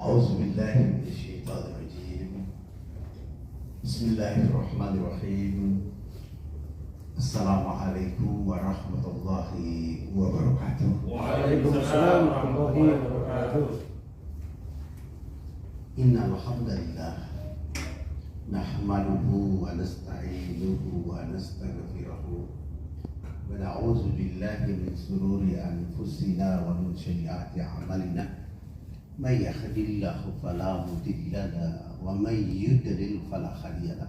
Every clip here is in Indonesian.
أعوذ بالله من الشيطان الرجيم. بسم الله الرحمن الرحيم. السلام عليكم ورحمة الله وبركاته. وعليكم السلام ورحمة الله وبركاته. إن الحمد لله نحمده ونستعينه ونستغفره ونعوذ بالله من شرور أنفسنا ومن سيئات أعمالنا. من يهد الله فلا مضل له ومن يضلل فلا هادي له.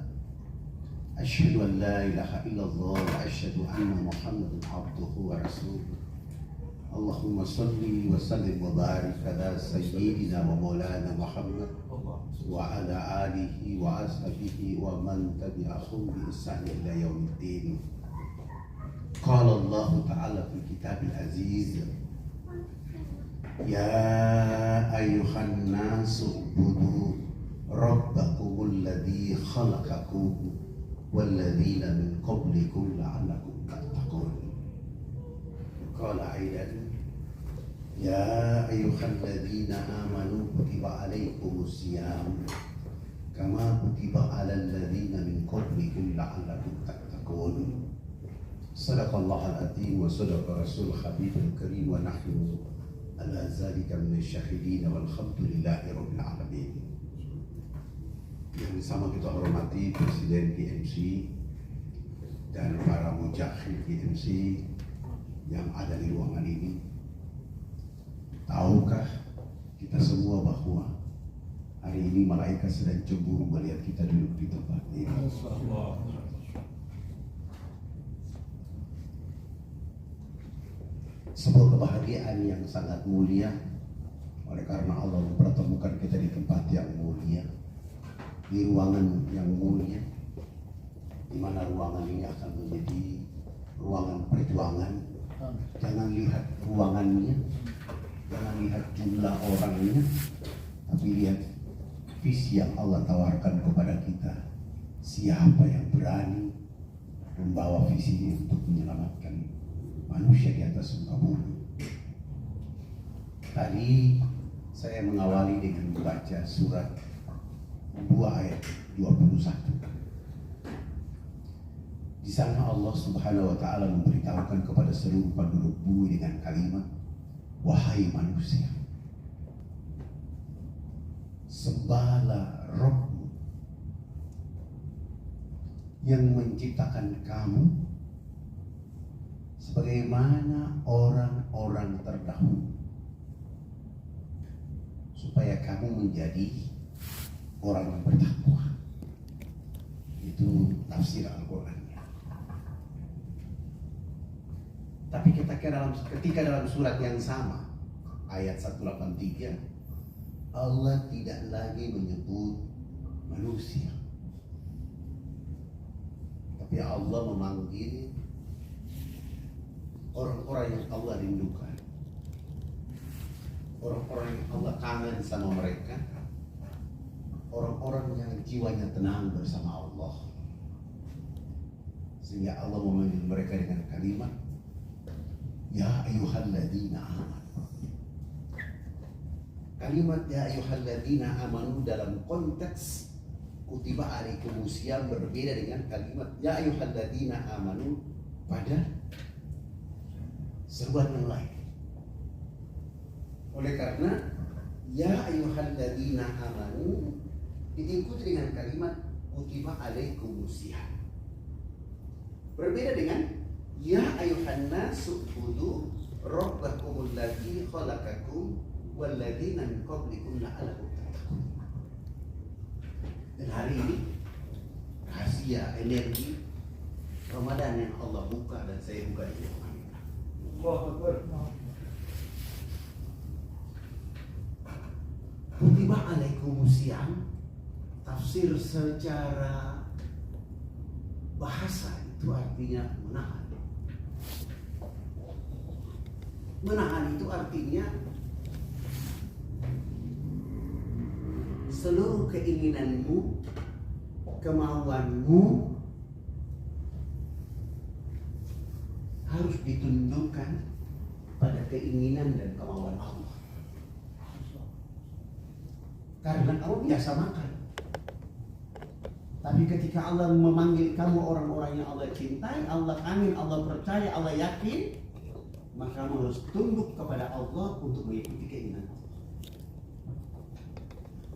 أشهد أن لا إله إلا الله وأشهد أن محمدا عبده ورسوله. اللهم صل وسلم وبارك على سيدنا ومولانا محمد وعلى آله وأصحابه ومن تبعهم بإحسان إلى يوم الدين. قال الله تعالى في الكتاب العزيز: يا أيها الناس اعبدوا ربكم الذي خلقكم والذين من قبلكم لعلكم تتقون. قال أيضا: يا أيها الذين آمنوا كتب عليكم الصيام كما كتب على الذين من قبلكم لعلكم تتقون. صدق الله العظيم وصدق رسول الحبيب الكريم ونحن على ذلك من الشاهدين والحمد لله رب العالمين. Yang sama kita hormati Presiden GMC dan para mujahid GMC yang ada di ruangan ini. Tahukah kita semua bahwa hari ini malaikat sedang cemburu melihat kita duduk di tempat ini? Sebuah kebahagiaan yang sangat mulia oleh karena Allah mempertemukan kita di tempat yang mulia, di ruangan yang mulia, di mana ruangan ini akan menjadi ruangan perjuangan. Jangan lihat ruangannya, jangan lihat jumlah orangnya, tapi lihat visi yang Allah tawarkan kepada kita. Siapa yang berani membawa visi ini untuk menyelamatkan manusia di atas muka bumi. Tadi saya mengawali dengan membaca surat 2 ayat 21. Di sana Allah Subhanahu wa taala memberitahukan kepada seluruh penduduk bumi dengan kalimat, wahai manusia, sembahlah Rabbmu yang menciptakan kamu sebagaimana orang-orang terdahulu, supaya kamu menjadi orang yang bertakwa. Itu tafsir Al-Qur'annya. Tapi ketika dalam surat yang sama, ayat 183, Allah tidak lagi menyebut manusia, tapi Allah memanggil orang-orang yang Allah rindukan, orang-orang yang Allah kangen sama mereka, orang-orang yang jiwanya tenang bersama Allah. Sehingga Allah memanggil mereka dengan kalimat, ya ayyuhalladzina amanu. Kalimat ya ayyuhalladzina amanu dalam konteks kutiba alaikumusiyam berbeda dengan kalimat ya ayyuhalladzina amanu pada seruan yang lain. Oleh karena ya ayyuhalladzina amanu diikuti dengan kalimat kutiba alaikumusiyam, berbeda dengan ya ayyuhan nasu ubudu rabbakumul ladzi khalaqakum wal ladzina min qablikum la'allakum tattaqun. Dan hari ini rahasia energi Ramadan yang Allah buka dan saya buka di ruangan ini. Kutiba alaikumusiyam, tafsir secara bahasa itu artinya menahan. Menahan itu artinya seluruh keinginanmu, kemauanmu harus ditundukkan pada keinginan dan kemauan Allah. karena kamu biasa makan. Tapi ketika Allah memanggil kamu orang-orang yang Allah cintai, Allah kangen, Allah percaya, Allah yakin, maka kamu harus tunduk kepada Allah untuk mengikuti keinginan Allah.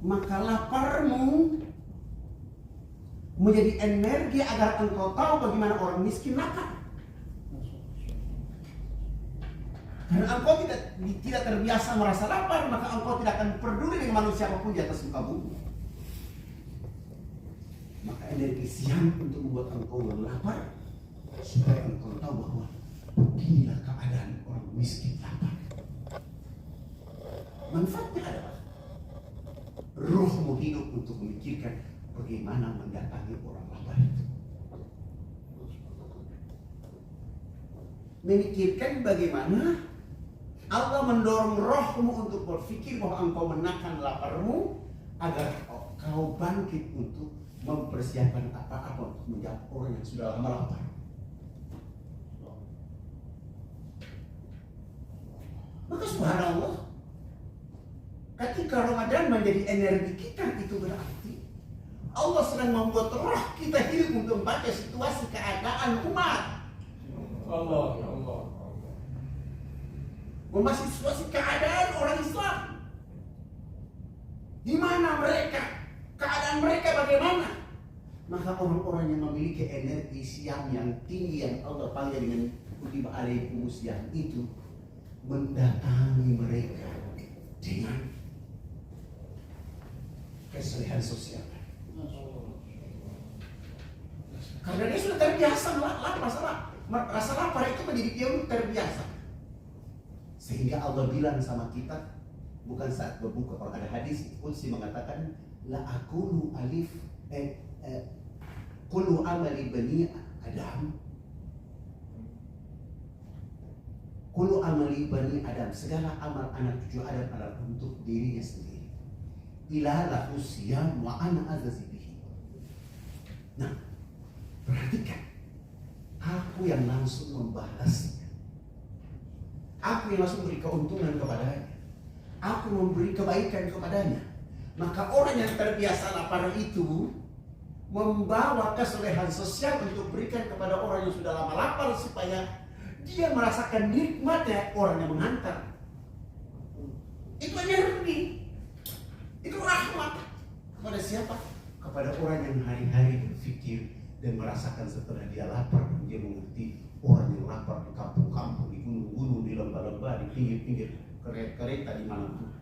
Maka laparmu menjadi energi agar engkau tahu bagaimana orang miskin lapar. Karena engkau tidak terbiasa merasa lapar, maka engkau tidak akan peduli dengan manusia apapun di atas muka bumi. Maka energi siang untuk membuat engkau lapar, supaya engkau tahu bahwa beginilah keadaan orang miskin lapar. Manfaatnya adalah rohmu hidup untuk memikirkan bagaimana mendatangi orang lapar itu. Memikirkan bagaimana Allah mendorong rohmu untuk berpikir bahwa engkau menahan laparmu agar kau bangkit untuk mempersiapkan apa-apa untuk menjawab orang yang sudah lama lapar. Maka subhanallah, ketika Ramadan menjadi energi kita, itu berarti Allah sedang membuat roh kita hidup untuk membaca situasi keadaan umat. Allah. Membaca situasi keadaan orang Islam. Di mana mereka? Keadaan mereka bagaimana? Maka orang-orang yang memiliki energi siam yang tinggi yang Allah panggil dengan kutiba alaikumus siam itu mendatangi mereka dengan kesalehan sosial. Karena dia sudah terbiasa rasa lapar itu menjadi dia terbiasa. Sehingga Allah bilang sama kita, bukan saat berbuka, kalau ada hadis Qudsi mengatakan la akulu alif kullu amali bani Adam, kullu amali bani Adam, segala amal anak cucu Adam adalah untuk dirinya sendiri. Ila lahu siyam wa ana azazi bihi. Nah, perhatikan, aku yang langsung membalasnya, aku yang langsung memberi keuntungan kepadanya, aku memberi kebaikan kepadanya. Maka orang yang terbiasa lapar itu membawa kesolehan sosial untuk berikan kepada orang yang sudah lama lapar, supaya dia merasakan nikmatnya orang yang menghantar. Itu energi, itu rahmat. Kepada siapa? Kepada orang yang hari-hari berpikir dan merasakan setelah dia lapar, dia mengerti orang yang lapar di kampung-kampung, di gunung-gunung, di lembah-lembah, di pinggir-pinggir kereta di mana-mana.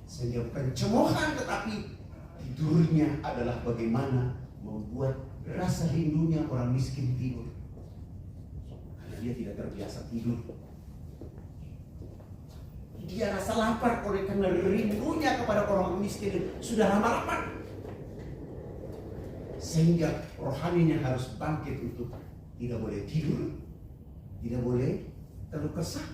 Sehingga bukan cemoohan, tetapi tidurnya adalah bagaimana membuat rasa rindunya orang miskin tidur. Karena dia tidak terbiasa tidur. Dia rasa lapar oleh karena rindunya kepada orang miskin sudah lama lapar. Sehingga rohaninya harus bangkit untuk tidak boleh tidur, tidak boleh terlalu kesah,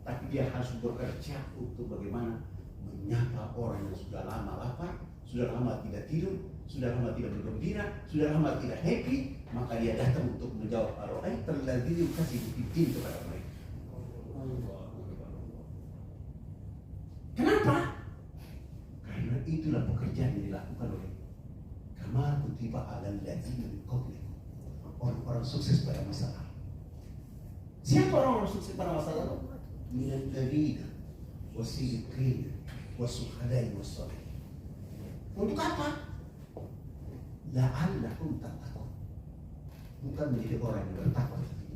tapi dia harus bekerja untuk bagaimana menyapa orang yang sudah lama lapar, sudah lama tidak tidur, sudah lama tidak bergembira, sudah lama tidak happy. Maka dia datang untuk menjawab ar-ra'aital ladzi yukadzibu bid-din kepada mereka. Kenapa? Karena itulah pekerjaan yang dilakukan oleh kama kutiba alal ladzina min qablikum, orang-orang sukses pada masa lalu. Siapa orang-orang sukses pada masa lalu? Minal nabiyina wasiddiqina wasuhada'i wassalihin. Untuk apa? La'allakum tattaqun. Bukan menjadi orang yang bertakwa, tapi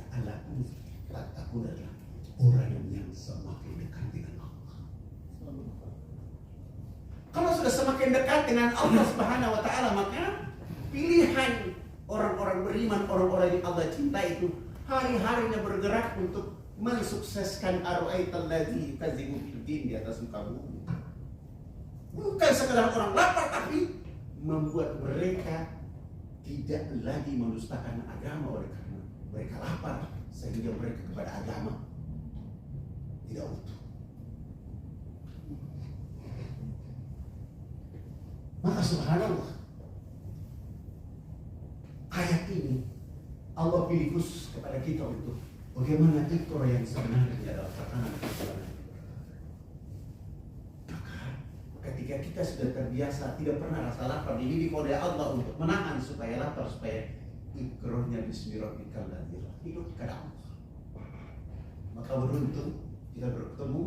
la'allakum tattaqun adalah orang yang semakin dekat dengan Allah. Kalau sudah semakin dekat dengan Allah Subhanahu wa taala, maka pilihan orang-orang beriman, orang-orang yang Allah cintai itu hari-harinya bergerak untuk mensukseskan ar-ra'aital ladzi yukadzibu bid-din di atas muka bumi. Bukan sekedar orang lapar, tapi membuat mereka tidak lagi mendustakan agama oleh karena mereka lapar, sehingga mereka kepada agama tidak utuh. Maka subhanallah, ayat ini Allah pilih khusus kepada kita untuk bagaimana ikrar yang sebenarnya adalah tatanan kehidupan. Maka ketika kita sudah terbiasa tidak pernah rasa lapar, dididik oleh Allah untuk menahan supaya lapar, supaya ikrohnya bismillahirrahmanirrahim hidup kepada Allah. Maka beruntung kita bertemu,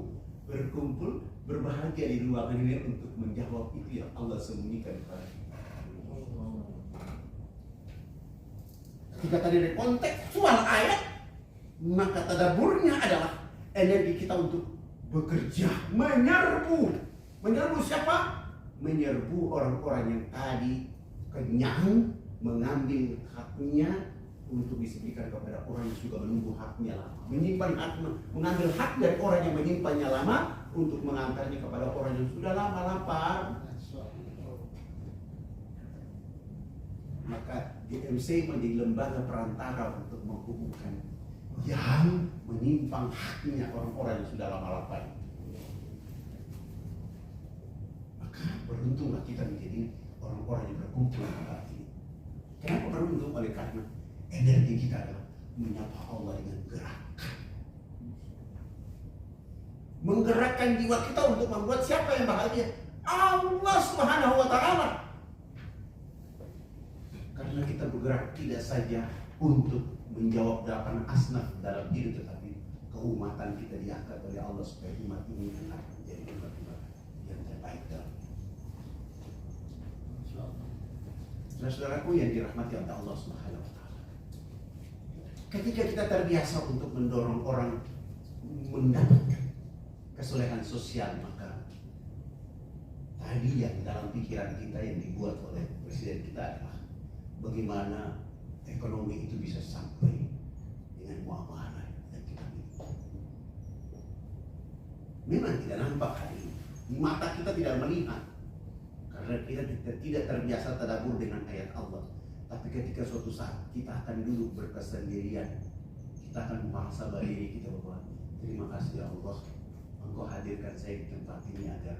berkumpul, berbahagia di ruangan ini untuk menjawab itu yang Allah sembunyikan kepada kita. Ketika tadi dari kontekstual ayat, maka tadaburnya adalah energi kita untuk bekerja, menyerbu siapa? Menyerbu orang-orang yang tadi kenyang, mengambil haknya untuk disebutkan kepada orang yang sudah menunggu haknya lama, menyimpan hak, mengambil hak dari orang yang menyimpannya lama untuk mengantarnya kepada orang yang sudah lama lapar. Maka DMC menjadi lembaga perantara untuk menghubungkan yang menyimpang haknya orang-orang yang sudah lama lapar. Maka beruntunglah kita menjadi orang-orang yang berkumpul di tempat ini. Kenapa beruntung? Oleh karena energi kita adalah menyapa Allah dengan gerakan, menggerakkan jiwa kita untuk membuat siapa yang bahagia? Allah Subhanahu wa Ta'ala. Karena kita bergerak tidak saja untuk menjawab 8 asnaf dalam diri, tetapi keumatan kita diangkat oleh Allah supaya umat ini akan menjadi umat-umat yang terbaik dalam. Saudara-saudaraku yang dirahmati oleh Allah Subhanahu wa Ta'ala, ketika kita terbiasa untuk mendorong orang mendapatkan kesolehan sosial, maka tadi yang dalam pikiran kita yang dibuat oleh presiden kita adalah bagaimana ekonomi itu bisa sampai dengan muamalah yang kita miliki. Memang tidak nampak hari ini, di mata kita tidak melihat, karena kita tidak terbiasa tadabbur dengan ayat Allah. Tapi ketika suatu saat kita akan duduk berkesendirian, kita akan muhasabah diri kita bahwa terima kasih ya Allah, Engkau hadirkan saya di tempat ini agar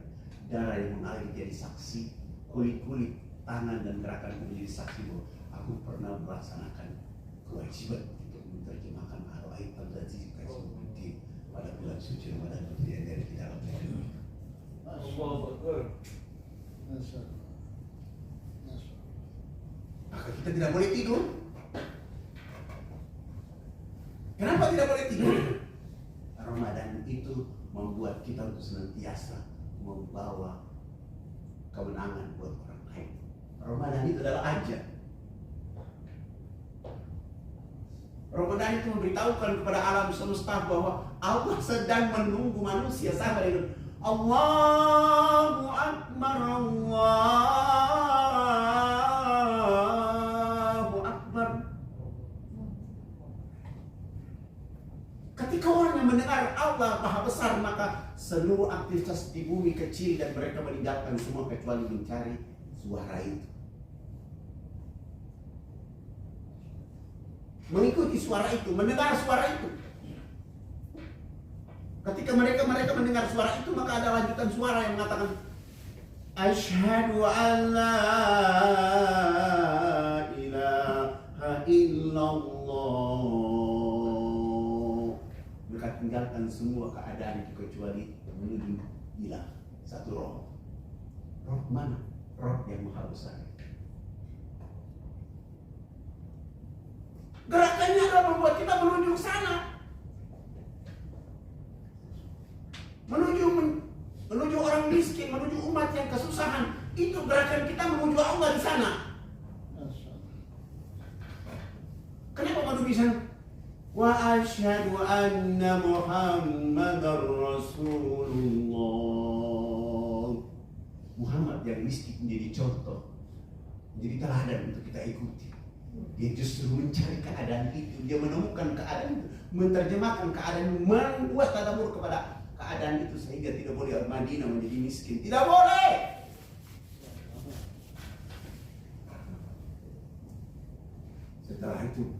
darah yang mengalir jadi saksi, kulit-kulit, tangan dan gerakan menjadi saksi bahwa aku pernah melaksanakan kewajiban untuk menerjemahkan al-ayat al-Aziz Kasih pada bulan suci Ramadan dari di dalam hidup. Maka kita tidak boleh tidur. Kenapa tidak boleh tidur? Ramadan itu membuat kita untuk senantiasa membawa kemenangan buat orang lain. Ramadan itu adalah ajar. Ramadan itu memberitahukan kepada alam semesta bahwa Allah sedang menunggu manusia sampai itu. Allahu Akbar, Allahu Akbar. Ketika orang yang mendengar Allah Maha Besar, maka seluruh aktivitas di bumi kecil dan mereka meninggalkan semua kecuali mencari suara itu. Mengikuti suara itu, mendengar suara itu. Ketika mereka mendengar suara itu, maka ada lanjutan suara yang mengatakan Asyhadu an la ilaha illallah. Mereka tinggalkan semua keadaan itu kecuali menuju ilah satu roh. Roh mana? Roh yang Maha Besar. Gerakannya adalah membuat kita menuju ke sana, menuju orang miskin, menuju umat yang kesusahan. Itu gerakan kita menuju Allah di sana. Kenapa menuju di sana? Wa asyhadu anna Muhammadar Rasulullah. Muhammad yang miskin menjadi contoh, menjadi teladan untuk kita ikuti. Dia justru mencari keadaan itu, dia menemukan keadaan itu, menerjemahkan keadaan, membuat tadabbur kepada keadaan itu sehingga tidak boleh Madinah menjadi miskin. Tidak boleh. Setelah itu,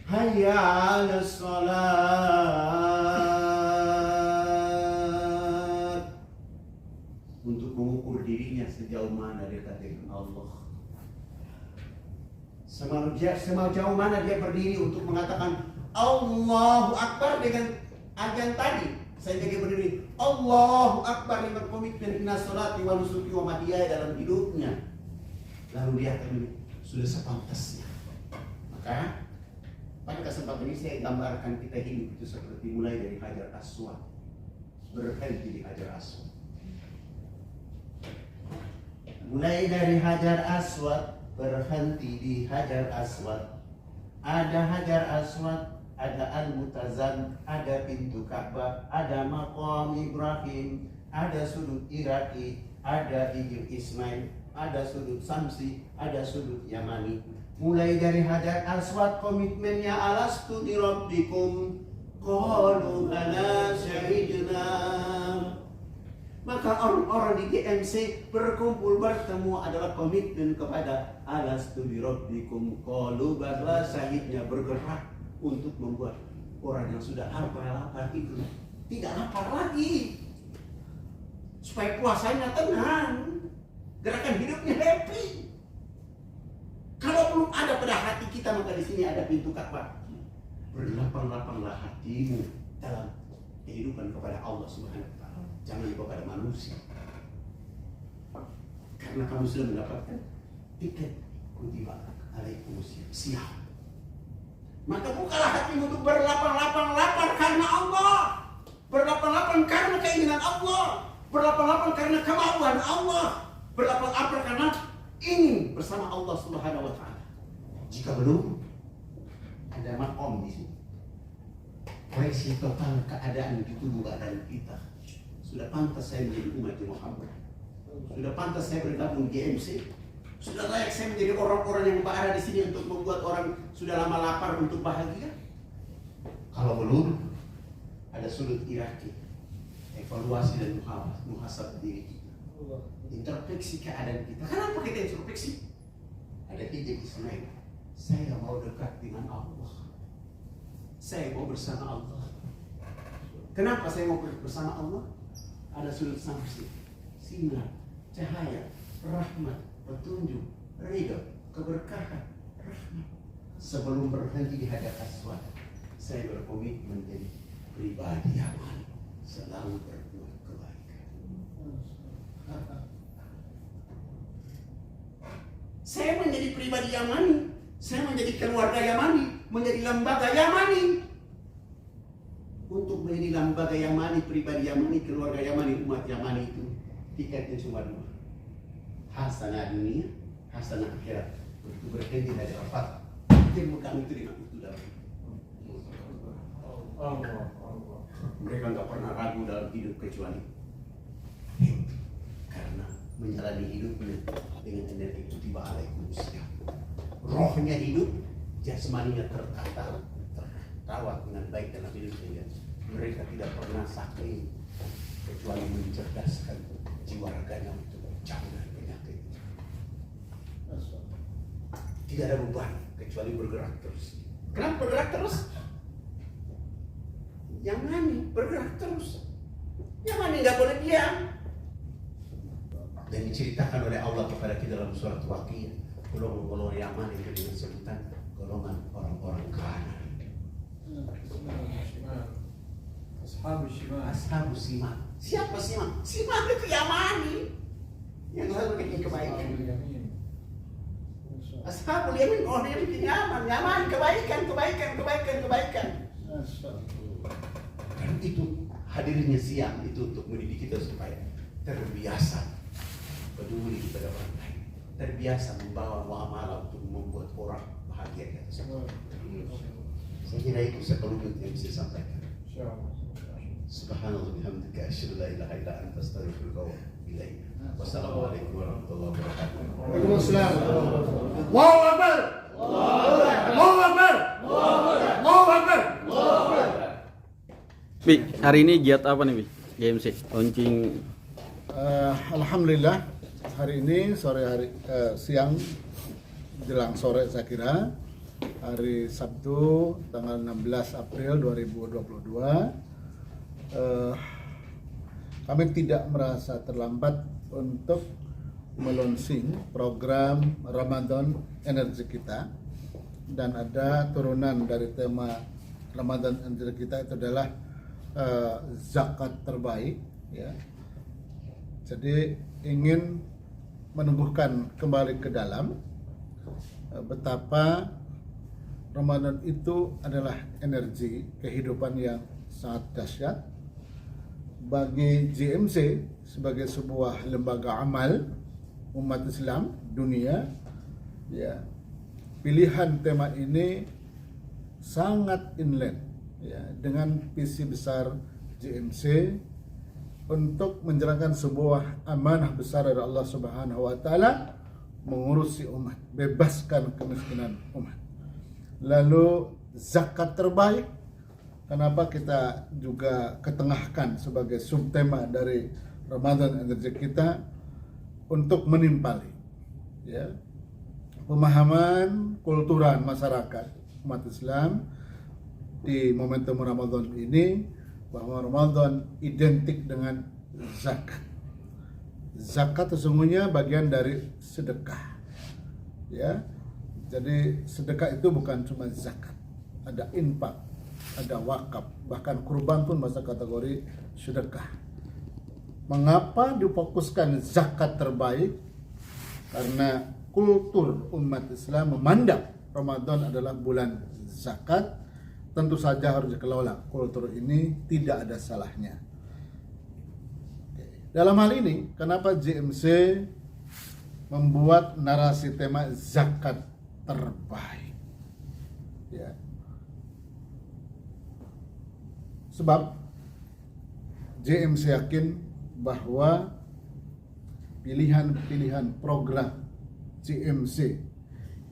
hayya 'alas salat, untuk mengukur dirinya sejauh mana dekat dengan Allah. Sejauh mana dia berdiri untuk mengatakan Allahu Akbar dengan azan tadi. Saya jaga berdiri, Allahu Akbar, yang berkomitmen inna sholati wa nusuki wa mahyaya dalam hidupnya. Lalu dia akan sudah sepantasnya. Maka pada kesempatan ini saya gambarkan kita hidup itu seperti mulai dari Hajar Aswad, berhenti di Hajar Aswad. Mulai dari Hajar Aswad, berhenti di Hajar Aswad. Ada Hajar Aswad, ada Al-Mutazam, ada pintu Ka'bah, ada Maqam Ibrahim, ada sudut Iraki, ada Bibir Ismail, ada sudut Samsi, ada sudut Yamani. Mulai dari Hajar Aswad komitmennya alastu bi rabbikum, qalu bala syahidna. Maka orang-orang di GMC berkumpul bertemu adalah komitmen kepada alastu bi rabbikum, qalu bala syahidnya, bergerak untuk membuat orang yang sudah lapar itu tidak lapar lagi, supaya puasanya tenang, gerakan hidupnya happy. Kalau belum ada pada hati kita, maka di sini ada pintu Ka'bah. Berlapang-lapanglah hatimu dalam kehidupan kepada Allah Subhanahu wa Ta'ala, jangan kepada manusia. Karena kamu sudah mendapatkan tiket kutiba alaikumusiyam. Maka bukalah hatimu untuk berlapang-lapang karena Allah, berlapang-lapang karena keinginan Allah, berlapang-lapang karena kemauan Allah, berlapang-lapang karena ingin bersama Allah Subhanahu wa Ta'ala. Jika belum, ada makom di sini. Koreksi total keadaan di tubuh badan kita. Sudah pantas saya menjadi umat Muhammad. Sudah pantas saya bergabung GMC. Sudah layak saya menjadi orang-orang yang berada di sini untuk membuat orang sudah lama lapar untuk bahagia. Kalau belum, ada sudut Iraki, evaluasi dan muhasabah diri kita. Introspeksi keadaan kita. Kenapa kita introspeksi? Ada Hijab Ismail. Saya mau dekat dengan Allah. Saya mau bersama Allah. Kenapa saya mau bersama Allah? Ada sudut Samsi, sinar, cahaya, rahmat, petunjuk, ridho, keberkahan, rahmat. Sebelum berhenti di Hajar Aswad, saya berkomitmen menjadi pribadi yang selalu berbuat kebaikan. Saya menjadi pribadi Yamani, saya menjadi keluarga Yamani, menjadi lembaga Yamani. Untuk menjadi lembaga Yamani, pribadi Yamani, keluarga Yamani, umat Yamani itu tiketnya cuma 2. Hasanah dunia, hasanah akhirat. Untuk berhenti dari Arafat, ilmu kami itu dengan itu dalam. Mereka nggak pernah ragu dalam hidup kecuali karena menjalani hidupnya dengan energi kutiba alaikumusiyam. Rohnya hidup, jasmaninya tertawat dengan baik dalam hidupnya. Mereka tidak pernah sakit kecuali mencerdaskan jiwa raganya untuk jauh dari penyakit. Tidak ada beban kecuali bergerak terus. Kenapa bergerak terus? Yang mana bergerak terus? Yang mana nggak boleh diam? Dan diceritakan oleh Allah kepada kita dalam surat Waqiah, golongan-golongan yang mana itu dengan sebutan golongan orang-orang kanan. Ashabus Simak. Siapa Simak? Simak itu Yamani yang selalu bikin kebaikan. Ashabul Yamin, orang yang bikin Yaman, kebaikan. Dan itu hadirnya siang itu untuk mendidik kita supaya terbiasa peduli kepada orang lain, terbiasa membawa muamalah untuk membuat orang bahagia di atas. Saya kira itu sekelumit yang bisa sampaikan. Subhanallah bihamdika asyhadu la ilaha illa anta astaghfiruka wa atubu ilaik. Wassalamualaikum warahmatullahi wabarakatuh. Waalaikumsalam. Allahu Akbar. Allahu Akbar. Allahu Akbar. Bi, hari ini giat apa nih, Bi? GMC launching. Alhamdulillah hari ini siang jelang sore saya kira hari Sabtu tanggal 16 April 2022 kami tidak merasa terlambat untuk melunching program Ramadan Energi kita, dan ada turunan dari tema Ramadan Energi kita itu adalah zakat terbaik, ya. Jadi ingin menumbuhkan kembali ke dalam betapa Ramadan itu adalah energi kehidupan yang sangat dahsyat bagi JMC sebagai sebuah lembaga amal umat Islam dunia. Ya, pilihan tema ini sangat inline, ya, dengan visi besar JMC untuk menjalankan sebuah amanah besar dari Allah Subhanahu wa taala, mengurusi umat, bebaskan kemiskinan umat. Lalu zakat terbaik, kenapa kita juga ketengahkan sebagai subtema dari Ramadan Energi kita untuk menimpali, ya, pemahaman kultural masyarakat umat Islam di momentum Ramadan ini, bahwa Ramadan identik dengan zakat. Zakat sesungguhnya bagian dari sedekah, ya. Jadi sedekah itu bukan cuma zakat, ada infak, ada wakaf, bahkan kurban pun masuk kategori sedekah. Mengapa difokuskan zakat terbaik? Karena kultur umat Islam memandang Ramadan adalah bulan zakat. Tentu saja harus dikelola. Kultur ini tidak ada salahnya. Dalam hal ini, kenapa JMC membuat narasi tema zakat terbaik? Ya. Sebab JMC yakin bahwa pilihan-pilihan program JMC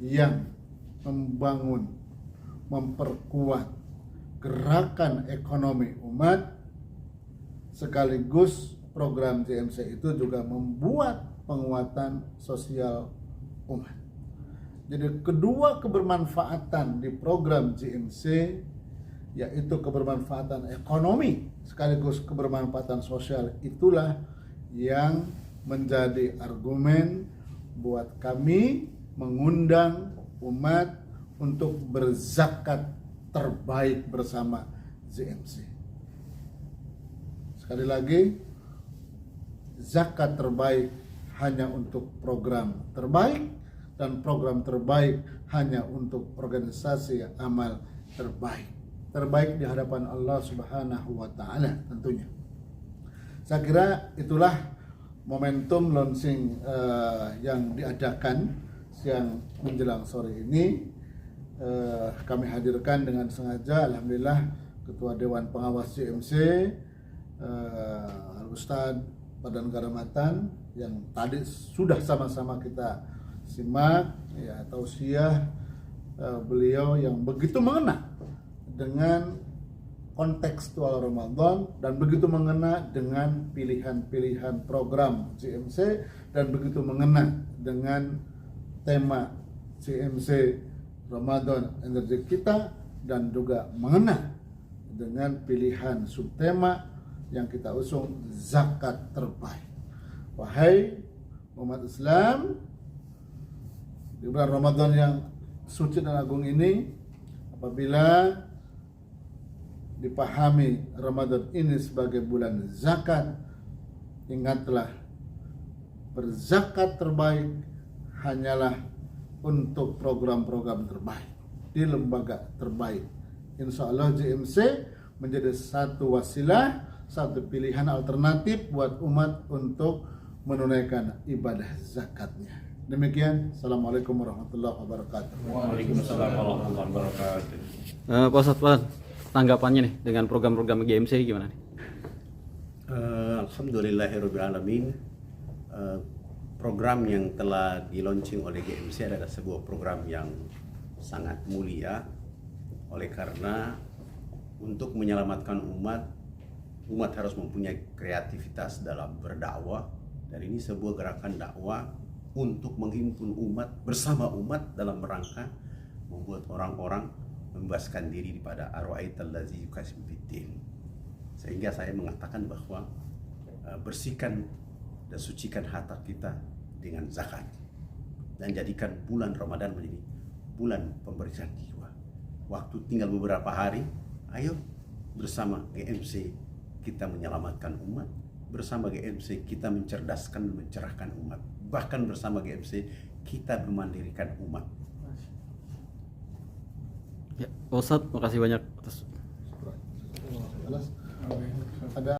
yang membangun, memperkuat gerakan ekonomi umat, sekaligus program JMC itu juga membuat penguatan sosial umat. Jadi kedua kebermanfaatan di program JMC, yaitu kebermanfaatan ekonomi sekaligus kebermanfaatan sosial, itulah yang menjadi argumen buat kami mengundang umat untuk berzakat terbaik bersama JMC. Sekali lagi, zakat terbaik hanya untuk program terbaik, dan program terbaik hanya untuk organisasi amal terbaik. Terbaik di hadapan Allah Subhanahu wa taala tentunya. Saya kira itulah momentum launching yang diadakan siang menjelang sore ini. Kami hadirkan dengan sengaja, alhamdulillah, Ketua Dewan Pengawas JMC, Al-Ustadz Badan Kehormatan, yang tadi sudah sama-sama kita simak, ya, tausiah beliau yang begitu mengena dengan kontekstual Ramadan dan begitu mengena dengan pilihan-pilihan program JMC dan begitu mengena dengan tema JMC Ramadan Energi kita, dan juga mengena dengan pilihan subtema yang kita usung, zakat terbaik. Wahai umat Islam, di bulan Ramadan yang suci dan agung ini, apabila dipahami Ramadan ini sebagai bulan zakat, ingatlah, berzakat terbaik hanyalah untuk program-program terbaik di lembaga terbaik. Insya Allah JMC menjadi satu wasilah, satu pilihan alternatif buat umat untuk menunaikan ibadah zakatnya. Demikian, Assalamualaikum warahmatullahi wabarakatuh. Waalaikumsalam warahmatullahi wabarakatuh. Pak Ustadz, tanggapannya nih dengan program-program GMC gimana nih? Alhamdulillahirrahmanirrahim. Program yang telah di-launching oleh GMC adalah sebuah program yang sangat mulia, oleh karena untuk menyelamatkan umat harus mempunyai kreativitas dalam berdakwah, dan ini sebuah gerakan dakwah untuk menghimpun umat bersama umat dalam rangka membuat orang-orang membebaskan diri daripada arwaital ladzi yukasim fiddin. Sehingga saya mengatakan bahwa bersihkan dan sucikan hati kita dengan zakat, dan jadikan bulan Ramadan menjadi bulan pemberian jiwa. Waktu tinggal beberapa hari, ayo bersama GMC kita menyelamatkan umat, bersama GMC kita mencerdaskan dan mencerahkan umat, bahkan bersama GMC kita memandirikan umat. Ya, Pak Ustadz, makasih banyak atas Ada